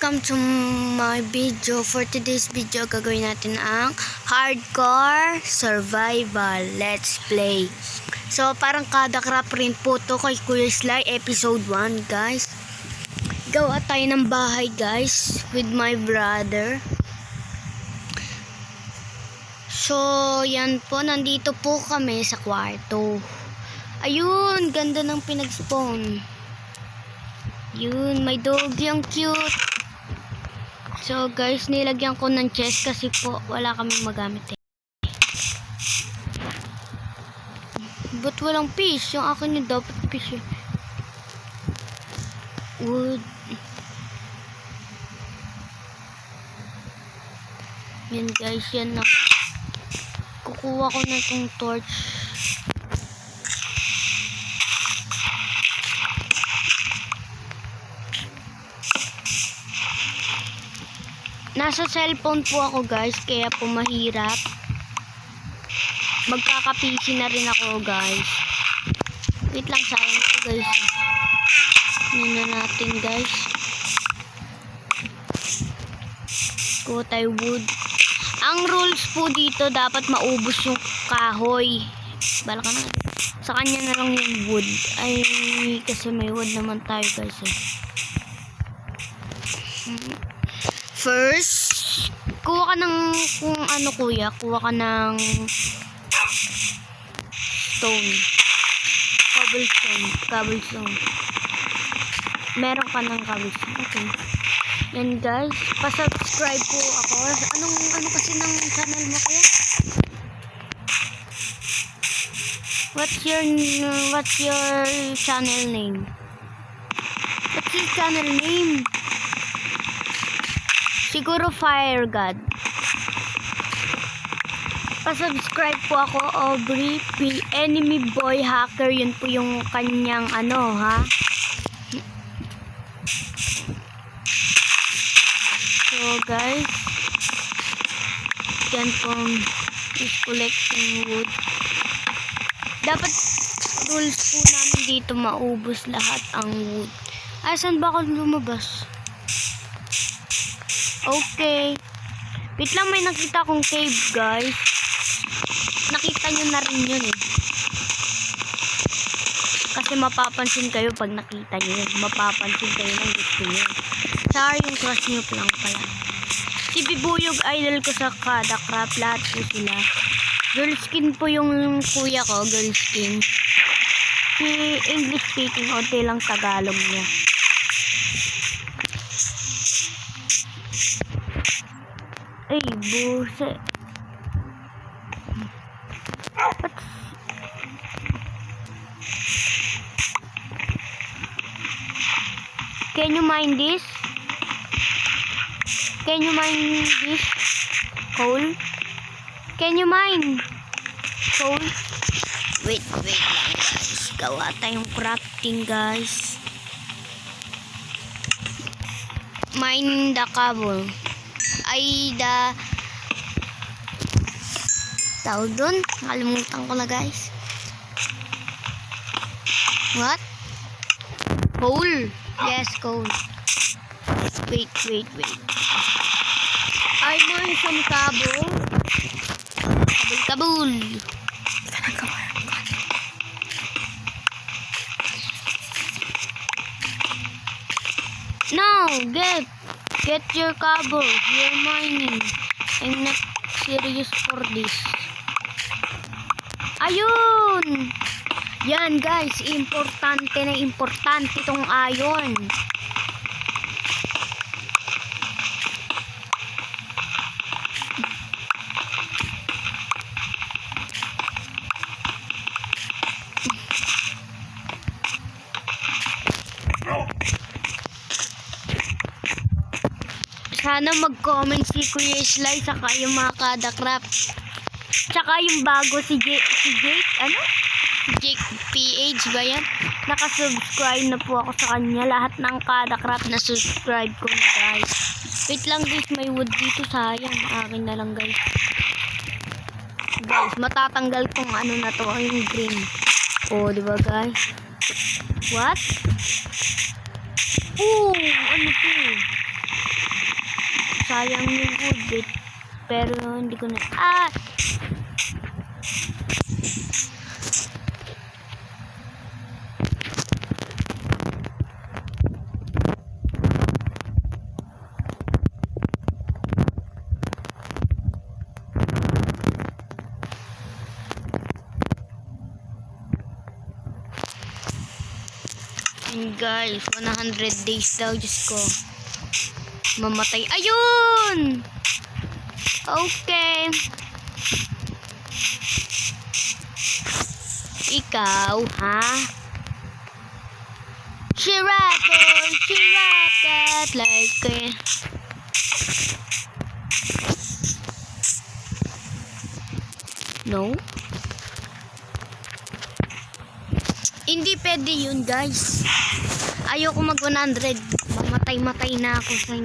welcome to my video. For today's video, gagawin natin ang hardcore survival. Let's play. So, parang kada crap rin po to kay Kuya Sly, episode 1, guys. Gawa tayo ng bahay, guys, with my brother. So, yan po, nandito po kami sa kwarto. Ayun, ganda ng pinag-spawn. Yun, may dog yung cute. So guys, nilagyan ko ng chest kasi po wala kaming magamit eh. Ba't walang fish? Yung akin yung dapat fish eh. Wood. Yan guys, yan na. Kukuha ko na itong torch. Nasa cellphone po ako guys, kaya po mahirap. Magkaka-PC na rin ako guys. Wait lang, sayang po guys. Hindi na natin guys. Kuha tayo wood. Ang rules po dito, dapat maubos yung kahoy. Bala ka na. Sa kanya na lang yung wood. Ay, kasi may wood naman tayo guys eh. First, kuha ka ng, kung ano kuya, kuha ka ng stone. Cobblestone. Meron ka ng cobblestone. Okay. Yan guys, pa-subscribe po ako. Ano kasi ng channel mo kuya? What's your channel name? What's your channel name? Siguro Fire God. Pa-subscribe po ako, Aubrey P. Enemy Boy Hacker. Yun po yung kanyang ano, ha? So, guys. Yan pong is collecting wood. Dapat rules po namin dito maubos lahat ang wood. Ay, saan ba ako lumabas? Okay. Wait lang, may nakita akong cave, guys. Nakita nyo na rin yun eh. Kasi mapapansin kayo pag nakita nyo yun. Mapapansin kayo ng gusto nyo. Sorry, yung crush nyo lang pala. Si Bibuyog, idol ko sa kada crap. Lahat po sila. Girl skin po yung kuya ko, girl skin. Si English speaking, onti lang Tagalog niya. Ay, buset. Can you mine this? Can you mine this? Coal? Can you mine? Coal? Wait lang guys. Gawa tayong crafting guys. Mine the cobble. Ay, tawag dun? Nakalimutan ko na guys. What? Coal. Yes, coal. Wait. I want some cable. Kabul. No, get your cable. You're mining. I'm not serious for this. Ayun! Yan guys, importante itong iron. Sana mag-comment si Kuya Sly saka yung mga kada crap. Tsaka yung bago si Jake, ano? Jake PH ba yan? Naka-subscribe na po ako sa kanya. Lahat ng kada crap na subscribe ko na guys. Wait lang guys, may wood dito, sayang. Akin na lang guys. Guys, matatanggal tong ano na to, yung green. Oh, di ba guys? What? Oh, ano to? sayang yung wood eh. Pero hindi ko na... Ah! And guys, 100 days daw, Diyos ko. Mamatay. Ayun! Okay. Ikaw, ha? Shiratat, like no? Hindi pwede yun, guys. Ayoko mag 100. Mamatay-matay na ako sa